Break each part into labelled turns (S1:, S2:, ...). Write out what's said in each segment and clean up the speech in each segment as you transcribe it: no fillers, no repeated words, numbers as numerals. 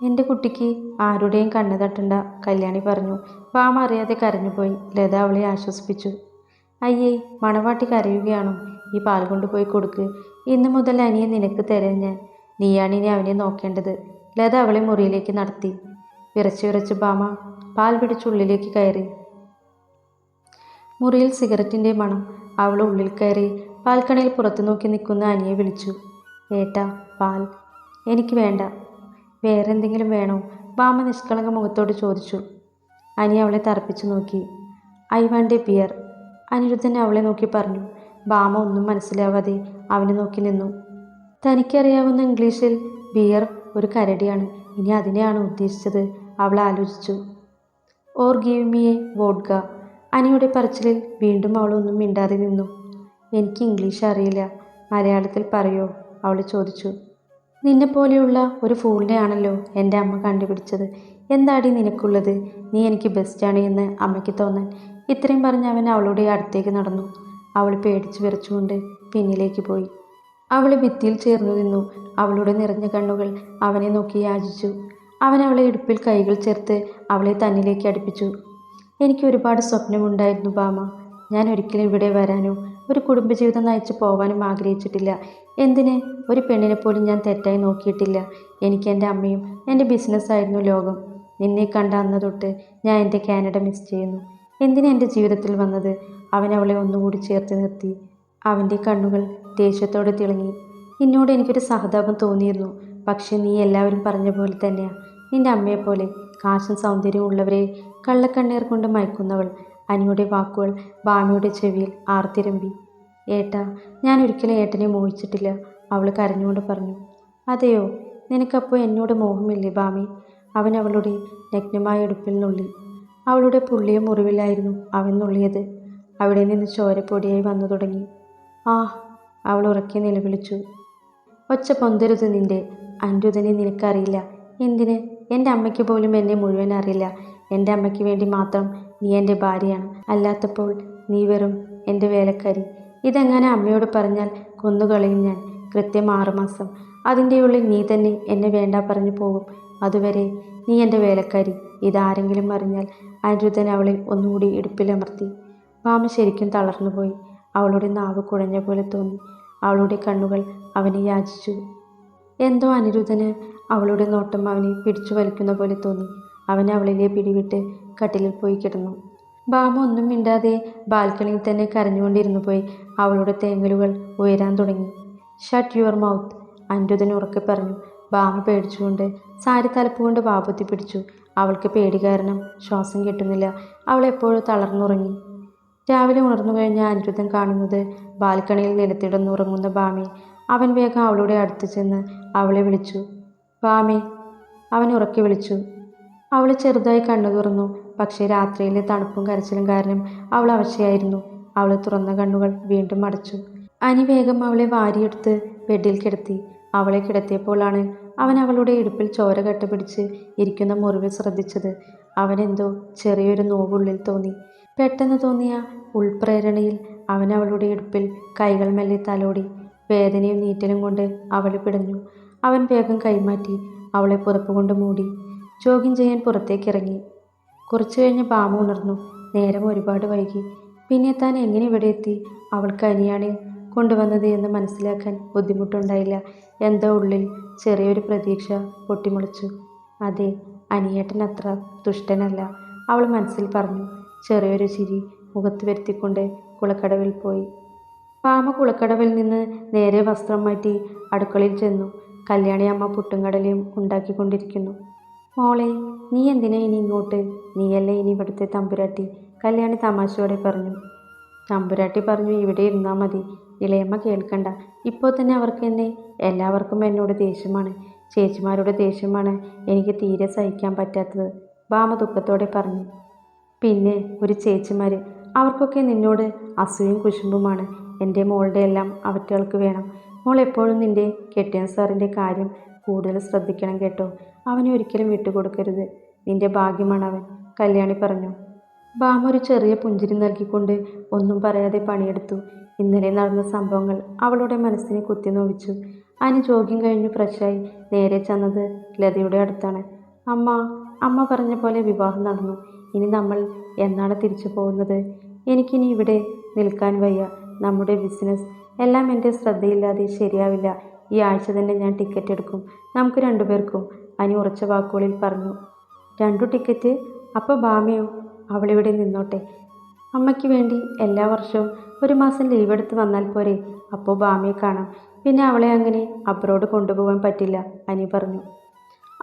S1: എൻ്റെ കുട്ടിക്ക് ആരുടെയും കണ്ണ് തട്ടണ്ട, കല്യാണി പറഞ്ഞു. ഭാമ അറിയാതെ കരഞ്ഞുപോയി. ലത അവളെ ആശ്വസിപ്പിച്ചു. അയ്യേ, മണവാട്ടി കരയുകയാണോ? ഈ പാൽ കൊണ്ടുപോയി കൊടുക്ക്. ഇന്നു മുതൽ അനിയെ നിനക്ക് തരാൻ ഞാൻ. നീയാണിനി അവനെ നോക്കേണ്ടത്. ലത അവളെ മുറിയിലേക്ക് നടത്തി. വിറച്ചു വിറച്ച് ഭാമ പാൽ പിടിച്ചുള്ളിലേക്ക് കയറി. മുറിയിൽ സിഗരറ്റിൻ്റെ മണം. അവൾ ഉള്ളിൽ കയറി പാൽക്കണയിൽ പുറത്തു നോക്കി നിൽക്കുന്ന അനിയെ വിളിച്ചു. ഏട്ടാ, പാൽ. എനിക്ക് വേണ്ട. വേറെന്തെങ്കിലും വേണോ? ഭാമ നിഷ്കളങ്ക മുഖത്തോട് ചോദിച്ചു. അനി അവളെ തറപ്പിച്ചു നോക്കി. I want a beer. Anirudhan അവളെ നോക്കി പറഞ്ഞു. ഭാമ ഒന്നും മനസ്സിലാവാതെ അവനെ നോക്കി നിന്നു. തനിക്കറിയാവുന്ന ഇംഗ്ലീഷിൽ ബിയർ ഒരു കരടിയാണ്. ഇനി അതിനെയാണ് ഉദ്ദേശിച്ചത്. അവൾ ആലോചിച്ചു. Or give me a vodka. അനിയുടെ പറച്ചിലിൽ വീണ്ടും അവൾ ഒന്നും മിണ്ടാതെ നിന്നു. എനിക്ക് ഇംഗ്ലീഷ് അറിയില്ല. മലയാളത്തിൽ പറയോ? അവൾ ചോദിച്ചു. നിന്നെപ്പോലെയുള്ള ഒരു ഫൂളിനെയാണല്ലോ എൻ്റെ അമ്മ കണ്ടുപിടിച്ചത്. എന്താടി നിനക്കുള്ളത്? നീ എനിക്ക് ബെസ്റ്റാണ് എന്ന് അമ്മയ്ക്ക് തോന്നാൻ. ഇത്രയും പറഞ്ഞ് അവൻ അവളുടെ അടുത്തേക്ക് നടന്നു. അവൾ പേടിച്ച് വിറച്ചുകൊണ്ട് പിന്നിലേക്ക് പോയി. അവൾ ഭിത്തിയിൽ ചേർന്നു നിന്നു. അവളുടെ നിറഞ്ഞ കണ്ണുകൾ അവനെ നോക്കി യാചിച്ചു. അവൻ അവളെ ഇടുപ്പിൽ കൈകൾ ചേർത്ത് അവളെ തന്നിലേക്ക് അടുപ്പിച്ചു. എനിക്ക് ഒരുപാട് സ്വപ്നമുണ്ടായിരുന്നു ഭാമ. ഞാൻ ഒരിക്കലും ഇവിടെ വരാനോ ഒരു കുടുംബജീവിതം നയിച്ചു പോവാനും ആഗ്രഹിച്ചിട്ടില്ല. എന്തിന്? ഒരു പെണ്ണിനെ പോലും ഞാൻ തെറ്റായി നോക്കിയിട്ടില്ല. എനിക്ക് എൻ്റെ അമ്മയും എൻ്റെ ബിസിനസ്സായിരുന്നു ലോകം. നിന്നെ കണ്ട അന്ന് തൊട്ട് ഞാൻ എൻ്റെ കാനഡ മിസ് ചെയ്യുന്നു. എന്തിനാ എൻ്റെ ജീവിതത്തിൽ വന്നത്? അവൻ അവളെ ഒന്നുകൂടി ചേർത്ത് നിർത്തി. അവൻ്റെ കണ്ണുകൾ ദേഷ്യത്തോടെ തിളങ്ങി. നിന്നോട് എനിക്കൊരു സഹതാപം തോന്നിയിരുന്നു. പക്ഷെ നീ എല്ലാവരും പറഞ്ഞ പോലെ തന്നെയാ. നിൻ്റെ അമ്മയെപ്പോലെ കാശും സൗന്ദര്യവും ഉള്ളവരെ കള്ളക്കണ്ണീർ കൊണ്ട് മയക്കുന്നവൾ. അനിയുടെ വാക്കുകൾ ഭാമയുടെ ചെവിയിൽ ആർത്തിരമ്പി. ഏട്ടാ, ഞാൻ ഒരിക്കലും ഏട്ടനെ മോഹിച്ചിട്ടില്ല, അവൾ കരഞ്ഞുകൊണ്ട് പറഞ്ഞു. അതെയോ? നിനക്കപ്പോൾ എന്നോട് മോഹമില്ലേ ഭാമി? അവൻ അവളുടെ നഗ്നമായ ഇടുപ്പിൽ നുള്ളി. അവളുടെ പുള്ളിയ മുറിവിലായിരുന്നു അവൻ നുള്ളിയത്. അവിടെ നിന്ന് ചോരപ്പൊടിയായി വന്നു തുടങ്ങി. ആ, അവൾ ഉറക്കെ നിലവിളിച്ചു. ഒച്ച പൊന്തരുത് നിന്റെ. അനിരുദ്ധനെ നിനക്കറിയില്ല. എന്തിന്? എൻ്റെ അമ്മയ്ക്ക് പോലും എന്നെ മുഴുവൻ അറിയില്ല. എൻ്റെ അമ്മയ്ക്ക് വേണ്ടി മാത്രം നീ എൻ്റെ ഭാര്യയാണ്. അല്ലാത്തപ്പോൾ നീ വെറും എൻ്റെ വേലക്കാരി. ഇതെങ്ങനെ അമ്മയോട് പറഞ്ഞാൽ കൊന്നുകളയും ഞാൻ. കൃത്യം 6 മാസം. അതിൻ്റെ ഉള്ളിൽ നീ തന്നെ എന്നെ വേണ്ട പറഞ്ഞു പോകും. അതുവരെ നീ എൻ്റെ വേലക്കാരി. ഇതാരെങ്കിലും അറിഞ്ഞാൽ. അനിരുദ്ധൻ അവളെ ഒന്നുകൂടി ഇടുപ്പിലമർത്തി. ഭാമ ശരിക്കും തളർന്നുപോയി. അവളുടെ നാവ് കുഴഞ്ഞ പോലെ തോന്നി. അവളുടെ കണ്ണുകൾ അവനെ യാചിച്ചു. എന്തോ അനിരുദ്ധന് അവളുടെ നോട്ടം അവനെ പിടിച്ചു വലിക്കുന്ന പോലെ തോന്നി. അവൻ അവളിലെ പിടിവിട്ട് കട്ടിലിൽ പോയി കിടന്നു. ഭാമ ഒന്നും മിണ്ടാതെ ബാൽക്കണിയിൽ തന്നെ കരഞ്ഞുകൊണ്ടിരുന്നു പോയി. അവളുടെ തേങ്ങലുകൾ ഉയരാൻ തുടങ്ങി. ഷട്ട് യുവർ മൗത്ത്, അനിരുദ്ധൻ ഉറക്കെ പറഞ്ഞു. ഭാമ പേടിച്ചുകൊണ്ട് സാരി തലപ്പുകൊണ്ട് വാപത്തി പിടിച്ചു. അവൾക്ക് പേടി കാരണം ശ്വാസം കിട്ടുന്നില്ല. അവൾ എപ്പോഴും തളർന്നുറങ്ങി. രാവിലെ ഉണർന്നു കഴിഞ്ഞ അനിരുദ്ധൻ കാണുന്നത് ബാൽക്കണിയിൽ നിലത്തിടന്നുറങ്ങുന്ന ഭാമയെ. അവൻ വേഗം അവളുടെ അടുത്ത് ചെന്ന് അവളെ വിളിച്ചു. ഭാമേ, അവൻ ഉറക്കെ വിളിച്ചു. അവൾ ചെറുതായി കണ്ണു തുറന്നു. പക്ഷേ രാത്രിയിലെ തണുപ്പും കരച്ചിലും കാരണം അവൾ അവശയായിരുന്നു. അവൾ തുറന്ന കണ്ണുകൾ വീണ്ടും അടച്ചു. അനി വേഗം അവളെ വാരിയെടുത്ത് ബെഡിൽ കിടത്തി. അവളെ കിടത്തിയപ്പോഴാണ് അവൻ അവളുടെ ഇടുപ്പിൽ ചോര കട്ടപിടിച്ച് ഇരിക്കുന്ന മുറിവ് ശ്രദ്ധിച്ചത്. അവനെന്തോ ചെറിയൊരു നോവുള്ളിൽ തോന്നി. പെട്ടെന്ന് തോന്നിയ ഉൾപ്രേരണയിൽ അവൻ അവളുടെ ഇടുപ്പിൽ കൈകൾ മെല്ലെ തലോടി. വേദനയും നീറ്റലും കൊണ്ട് അവൾ പിടഞ്ഞു. അവൻ വേഗം കൈമാറ്റി അവളെ പുതപ്പ് കൊണ്ട് മൂടി. ജോഗിങ് ചെയ്യാൻ പുറത്തേക്കിറങ്ങി. കുറച്ചു കഴിഞ്ഞ് ഭാമ ഉണർന്നു. നേരം ഒരുപാട് വൈകി. പിന്നെ താൻ എങ്ങനെ ഇവിടെ എത്തി? അവൾക്ക് അനിയാണ് കൊണ്ടുവന്നത് എന്ന് മനസ്സിലാക്കാൻ ബുദ്ധിമുട്ടുണ്ടായില്ല. എന്തോ ഉള്ളിൽ ചെറിയൊരു പ്രതീക്ഷ പൊട്ടിമുളച്ചു. അതെ, അനിയേട്ടൻ അത്ര ദുഷ്ടനല്ല, അവൾ മനസ്സിൽ പറഞ്ഞു. ചെറിയൊരു ചിരി മുഖത്ത് വരുത്തിക്കൊണ്ട് കുളക്കടവിൽ പോയി. ഭാമ കുളക്കടവിൽ നിന്ന് നേരെ വസ്ത്രം മാറ്റി അടുക്കളയിൽ ചെന്നു. കല്യാണി അമ്മ പുട്ടും കടലയും ഉണ്ടാക്കിക്കൊണ്ടിരിക്കുന്നു. മോളെ, നീ എന്തിനാ ഇനി ഇങ്ങോട്ട്? നീയല്ലേ ഇനി ഇവിടുത്തെ തമ്പുരാട്ടി, കല്യാണി തമാശയോടെ പറഞ്ഞു. തമ്പുരാട്ടി പറഞ്ഞു ഇവിടെ ഇരുന്നാൽ മതി. ഇളയമ്മ കേൾക്കണ്ട. ഇപ്പോൾ തന്നെ അവർക്ക് എന്നെ എല്ലാവർക്കും എന്നോട് ദേഷ്യമാണ്. ചേച്ചിമാരുടെ ദേഷ്യമാണ് എനിക്ക് തീരെ സഹിക്കാൻ പറ്റാത്തത്, ഭാമ ദുഃഖത്തോടെ പറഞ്ഞു. പിന്നെ ഒരു ചേച്ചിമാർ, അവർക്കൊക്കെ നിന്നോട് അസൂയും കുശുമ്പുമാണ്. എൻ്റെ മോളുടെ എല്ലാം അവറ്റകൾക്ക് വേണം. മോൾ എപ്പോഴും നിൻ്റെ കെട്ടിയൻ സാറിൻ്റെ കാര്യം കൂടുതൽ ശ്രദ്ധിക്കണം കേട്ടോ. അവനെ ഒരിക്കലും വിട്ടുകൊടുക്കരുത്. നിൻ്റെ ഭാഗ്യമാണ് അവൻ, കല്യാണി പറഞ്ഞു. ഭാമ ഒരു ചെറിയ പുഞ്ചിരി നൽകിക്കൊണ്ട് ഒന്നും പറയാതെ പണിയെടുത്തു. ഇന്നലെ നടന്ന സംഭവങ്ങൾ അവളുടെ മനസ്സിനെ കുത്തി നോവിച്ചു. അനി ജോഗിങ് കഴിഞ്ഞ് ഫ്രഷായി നേരെ ചെന്നത് ലതയുടെ അടുത്താണ്. അമ്മ അമ്മ പറഞ്ഞ പോലെ വിവാഹം നടന്നു. ഇനി നമ്മൾ എന്നാണ് തിരിച്ചു പോകുന്നത്? എനിക്കിനി ഇവിടെ നിൽക്കാൻ വയ്യ. നമ്മുടെ ബിസിനസ് എല്ലാം എൻ്റെ ശ്രദ്ധയില്ലാതെ ശരിയാവില്ല. ഈ ആഴ്ച തന്നെ ഞാൻ ടിക്കറ്റ് എടുക്കും. നമുക്ക് രണ്ടുപേർക്കും, അനി ഉറച്ച വാക്കുകളിൽ പറഞ്ഞു. 2 ടിക്കറ്റ്? അപ്പോൾ ബാമയോ? അവളിവിടെ നിന്നോട്ടെ. അമ്മയ്ക്ക് വേണ്ടി എല്ലാ വർഷവും 1 മാസം ലീവ് എടുത്ത് വന്നാൽ പോരെ? അപ്പോൾ ബാമയെ കാണാം. പിന്നെ അവളെ അങ്ങനെ അബ്രോഡ് കൊണ്ടുപോകാൻ പറ്റില്ല, അനി പറഞ്ഞു.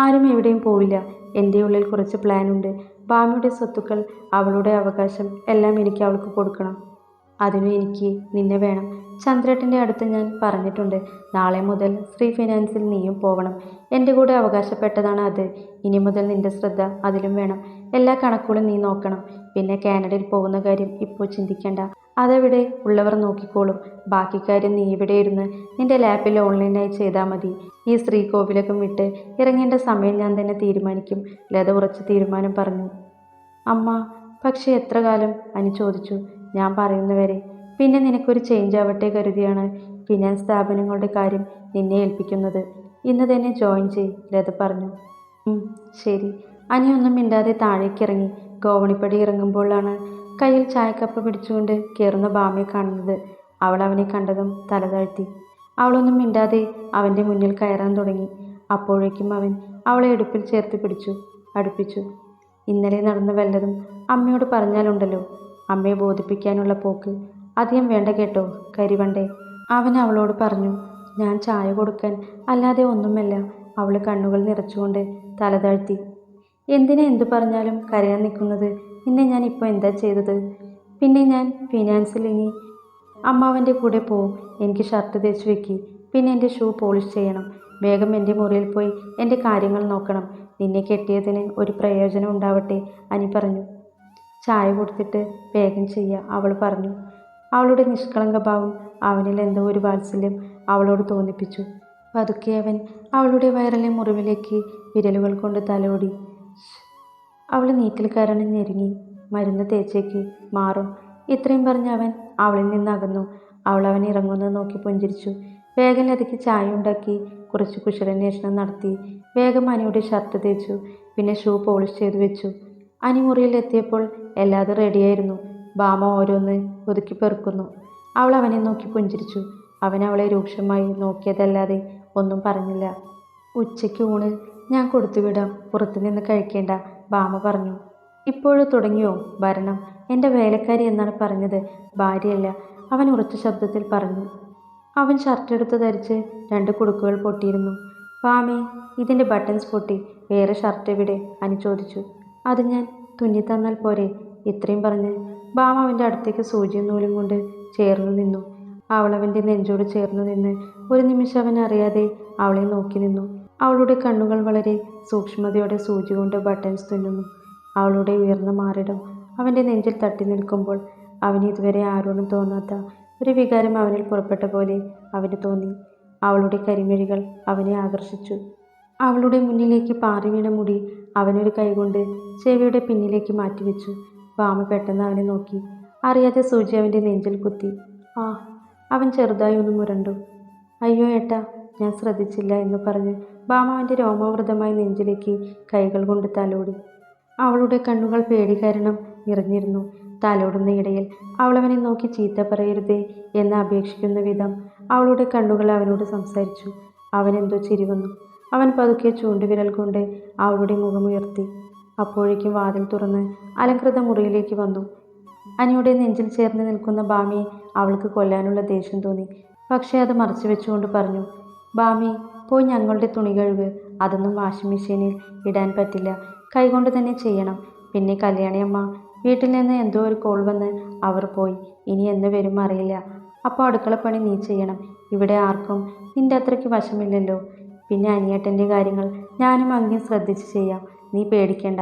S1: ആരും എവിടെയും പോവില്ല. എൻ്റെ ഉള്ളിൽ കുറച്ച് പ്ലാനുണ്ട്. ബാമയുടെ സ്വത്തുക്കൾ, അവളുടെ അവകാശം എല്ലാം എനിക്ക് അവൾക്ക് കൊടുക്കണം. അതിനു എനിക്ക് നിന്നെ വേണം. ചന്ദ്രേട്ടൻ്റെ അടുത്ത് ഞാൻ പറഞ്ഞിട്ടുണ്ട്. നാളെ മുതൽ ശ്രീ ഫിനാൻസിൽ നീയും പോവണം. എൻ്റെ കൂടെ അവകാശപ്പെട്ടതാണ് അത്. ഇനി മുതൽ നിൻ്റെ ശ്രദ്ധ അതിലും വേണം. എല്ലാ കണക്കുകളും നീ നോക്കണം. പിന്നെ കാനഡയിൽ പോകുന്ന കാര്യം ഇപ്പോൾ ചിന്തിക്കേണ്ട. അതവിടെ ഉള്ളവർ നോക്കിക്കോളും. ബാക്കി കാര്യം നീ ഇവിടെ ഇരുന്ന് നിൻ്റെ ലാപ്പിൽ ഓൺലൈനായി ചെയ്താൽ മതി. ഈ ശ്രീകോവിലകം വിട്ട് ഇറങ്ങേണ്ട സമയം ഞാൻ തന്നെ തീരുമാനിക്കും, ലത ഉറച്ച തീരുമാനം പറഞ്ഞു. അമ്മ, പക്ഷേ എത്ര കാലം? അനി ചോദിച്ചു. ഞാൻ പറയുന്നവരെ. പിന്നെ നിനക്കൊരു ചേഞ്ച് ആവട്ടെ കരുതിയാണ് ഫിനാൻസ് സ്ഥാപനങ്ങളുടെ കാര്യം നിന്നെ ഏൽപ്പിക്കുന്നത്. ഇന്ന് തന്നെ ജോയിൻ ചെയ്, ലത പറഞ്ഞു. ശരി. അനി ഒന്നും മിണ്ടാതെ താഴേക്കിറങ്ങി. ഗോവണിപ്പടി ഇറങ്ങുമ്പോഴാണ് കയ്യിൽ ചായക്കപ്പ് പിടിച്ചുകൊണ്ട് കയറുന്ന ബാമയെ കാണുന്നത്. അവൾ അവനെ കണ്ടതും തല താഴ്ത്തി. അവളൊന്നും മിണ്ടാതെ അവൻ്റെ മുന്നിൽ കയറാൻ തുടങ്ങി. അപ്പോഴേക്കും അവൻ അവളെ അടുപ്പിൽ ചേർത്ത് പിടിച്ചു, അടുപ്പിച്ചു. ഇന്നലെ നടന്ന വല്ലതും അമ്മയോട് പറഞ്ഞാലുണ്ടല്ലോ, അമ്മയെ ബോധിപ്പിക്കാനുള്ള പോക്ക് അധികം വേണ്ട കേട്ടോ കരിവണ്ടേ, അവൻ അവളോട് പറഞ്ഞു. ഞാൻ ചായ കൊടുക്കാൻ അല്ലാതെ ഒന്നുമല്ല. അവൾ കണ്ണുകൾ നിറച്ചുകൊണ്ട് തല താഴ്ത്തി. എന്തിനാ എന്തു പറഞ്ഞാലും കരയാൻ നിൽക്കുന്നത്? നിന്നെ ഞാൻ ഇപ്പോൾ എന്താ ചെയ്തത്? പിന്നെ ഞാൻ ഫിനാൻസിൽ ഇനി അമ്മാവൻ്റെ കൂടെ പോവും. എനിക്ക് ഷർട്ട് തേച്ച് വെക്കി. പിന്നെ എൻ്റെ ഷൂ പോളിഷ് ചെയ്യണം. വേഗം എൻ്റെ മുറിയിൽ പോയി എൻ്റെ കാര്യങ്ങൾ നോക്കണം. നിന്നെ കെട്ടിയതിന് ഒരു പ്രയോജനം ഉണ്ടാവട്ടെ, അനി പറഞ്ഞു. ചായ കൊടുത്തിട്ട് വേഗം ചെയ്യുക, അവൾ പറഞ്ഞു. അവളുടെ നിഷ്കളങ്ക ഭാവം അവനിൽ എന്തോ ഒരു വാത്സല്യം അവളോട് തോന്നിപ്പിച്ചു. പതുക്കെ അവൻ അവളുടെ വയറിലെ മുറിവിലേക്ക് വിരലുകൾ കൊണ്ട് തലോടി. അവൾ നീറ്റിൽ കരഞ്ഞ് ഞെരുങ്ങി. മരുന്ന് തേച്ചേക്ക്, മാറും. ഇത്രയും പറഞ്ഞ് അവൻ അവളിൽ നിന്നകന്നു. അവൾ അവൻ ഇറങ്ങുന്നത് നോക്കി പുഞ്ചിരിച്ചു. വേഗം ലതയ്ക്ക് ചായ ഉണ്ടാക്കി കുറച്ച് കുശലാന്വേഷണം നടത്തി. വേഗം അനിയുടെ ഷർട്ട് തേച്ചു. പിന്നെ ഷൂ പോളിഷ് ചെയ്തു വെച്ചു. അനി മുറിയിൽ എത്തിയപ്പോൾ എല്ലാതും റെഡിയായിരുന്നു. ബാമ ഓരോന്ന് ഒതുക്കി പെറുക്കുന്നു. അവൾ അവനെ നോക്കി പുഞ്ചിരിച്ചു. അവൻ അവളെ രൂക്ഷമായി നോക്കിയതല്ലാതെ ഒന്നും പറഞ്ഞില്ല. ഉച്ചയ്ക്ക് ഊണ് ഞാൻ കൊടുത്തുവിടാം, പുറത്തുനിന്ന് കഴിക്കേണ്ട, ബാമ പറഞ്ഞു. ഇപ്പോഴും തുടങ്ങിയോ ഭരണം? എൻ്റെ വേലക്കാരി എന്നാണ് പറഞ്ഞത്, ഭാര്യയല്ല, അവൻ ഉറച്ച ശബ്ദത്തിൽ പറഞ്ഞു. അവൻ ഷർട്ടെടുത്ത് ധരിച്ച് 2 കുടുക്കുകൾ പൊട്ടിയിരുന്നു. ബാമേ, ഇതിൻ്റെ ബട്ടൺസ് പൊട്ടി. വേറെ ഷർട്ട് എവിടെ? അനി ചോദിച്ചു. അത് ഞാൻ തുന്നിത്തന്നാൽ പോരെ? ഇത്രയും പറഞ്ഞ് ബാമ അവൻ്റെ അടുത്തേക്ക് സൂചിയും നൂലും കൊണ്ട് ചേർന്നു നിന്നു. അവൾ അവൻ്റെ നെഞ്ചോട് ചേർന്നു നിന്ന് ഒരു നിമിഷം അവൻ അറിയാതെ അവളെ നോക്കി നിന്നു. അവളുടെ കണ്ണുകൾ വളരെ സൂക്ഷ്മതയോടെ സൂചി കൊണ്ട് ബട്ടൺസ് തുന്നുന്നു. അവളുടെ ഉയർന്ന മാറിടം അവൻ്റെ നെഞ്ചിൽ തട്ടി നിൽക്കുമ്പോൾ അവന് ഇതുവരെ ആരോടും തോന്നാത്ത ഒരു വികാരം അവനിൽ പുറപ്പെട്ട പോലെ അവന് തോന്നി. അവളുടെ കരിമിഴികൾ അവനെ ആകർഷിച്ചു. അവളുടെ മുന്നിലേക്ക് പാറി വീണ മുടി അവനൊരു കൈകൊണ്ട് ചെവിയുടെ പിന്നിലേക്ക് മാറ്റിവെച്ചു. ബാമ പെട്ടെന്ന് അവനെ നോക്കി. അറിയാതെ സൂചി അവൻ്റെ നെഞ്ചിൽ കുത്തി. ആ, അവൻ ചെറുതായി ഒന്ന് മുരണ്ടു. അയ്യോ ഏട്ടാ, ഞാൻ ശ്രദ്ധിച്ചില്ല എന്ന് പറഞ്ഞ് ബാമ അവൻ്റെ രോമാവൃതമായ നെഞ്ചിലേക്ക് കൈകൾ കൊണ്ട് തലോടി. അവളുടെ കണ്ണുകൾ പേടി കാരണം നിറഞ്ഞിരുന്നു. തലോടുന്ന ഇടയിൽ അവളവനെ നോക്കി ചീത്ത പറയരുതേ എന്ന് അപേക്ഷിക്കുന്ന വിധം അവളുടെ കണ്ണുകൾ അവനോട് സംസാരിച്ചു. അവനെന്തോ ചിരി വന്നു. അവൻ പതുക്കെ ചൂണ്ടുവിരൽ കൊണ്ട് അവളുടെ മുഖമുയർത്തി. അപ്പോഴേക്കും വാതിൽ തുറന്ന് അലങ്കൃത മുറിയിലേക്ക് വന്നു. അനിയുടെ നെഞ്ചിൽ ചേർന്ന് നിൽക്കുന്ന ബാമയെ അവൾക്ക് കൊല്ലാനുള്ള ദേഷ്യം തോന്നി. പക്ഷേ അത് മറച്ചു വെച്ചുകൊണ്ട് പറഞ്ഞു. ബാമി, പോയി ഞങ്ങളുടെ തുണി കഴുക്. അതൊന്നും വാഷിംഗ് മെഷീനിൽ ഇടാൻ പറ്റില്ല, കൈകൊണ്ട് തന്നെ ചെയ്യണം. പിന്നെ കല്യാണിയമ്മ വീട്ടിൽ നിന്ന് എന്തോ ഒരു കോൾ വന്ന് അവർ പോയി. ഇനി എന്ന് വരും അറിയില്ല. അപ്പോൾ അടുക്കളപ്പണി നീ ചെയ്യണം. ഇവിടെ ആർക്കും നിൻ്റെ അത്രയ്ക്ക് വശമില്ലല്ലോ. പിന്നെ അനിയേട്ടൻ്റെ കാര്യങ്ങൾ ഞാനും അങ്ങേ ശ്രദ്ധിച്ച് ചെയ്യാം, നീ പേടിക്കേണ്ട,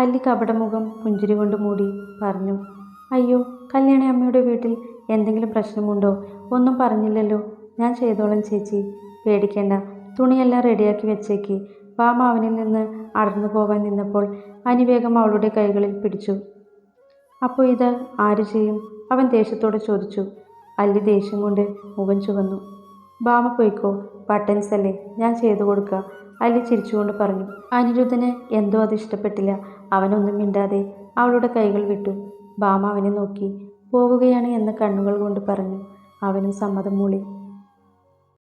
S1: അല്ലി കപടമുഖം പുഞ്ചിരി കൊണ്ട് മൂടി പറഞ്ഞു. അയ്യോ, കല്യാണി അമ്മയുടെ വീട്ടിൽ എന്തെങ്കിലും പ്രശ്നമുണ്ടോ? ഒന്നും പറഞ്ഞില്ലല്ലോ. ഞാൻ ചെയ്തോളാം ചേച്ചി, പേടിക്കേണ്ട. തുണിയെല്ലാം റെഡിയാക്കി വെച്ചേക്ക്. ബാമ അവനിൽ നിന്ന് അടർന്നു പോകാൻ നിന്നപ്പോൾ അനിവേഗം അവളുടെ കൈകളിൽ പിടിച്ചു. അപ്പോൾ ഇത് ആര് ചെയ്യും? അവൻ ദേഷ്യത്തോടെ ചോദിച്ചു. അല്ലി ദേഷ്യം കൊണ്ട് മുഖം ചുവന്നു. ബാമ പോയിക്കോ, ബട്ടൺസ് അല്ലേ, ഞാൻ ചെയ്തു കൊടുക്കുക, അല്ലി ചിരിച്ചുകൊണ്ട് പറഞ്ഞു. അനിരുദ്ധന് എന്തോ അത് ഇഷ്ടപ്പെട്ടില്ല. അവനൊന്നും മിണ്ടാതെ അവളുടെ കൈകൾ വിട്ടു. ബാമ അവനെ നോക്കി. പോവുകയാണ് എന്ന് കണ്ണുകൾ കൊണ്ട് പറഞ്ഞു. അവനും സമ്മതം മൂളി.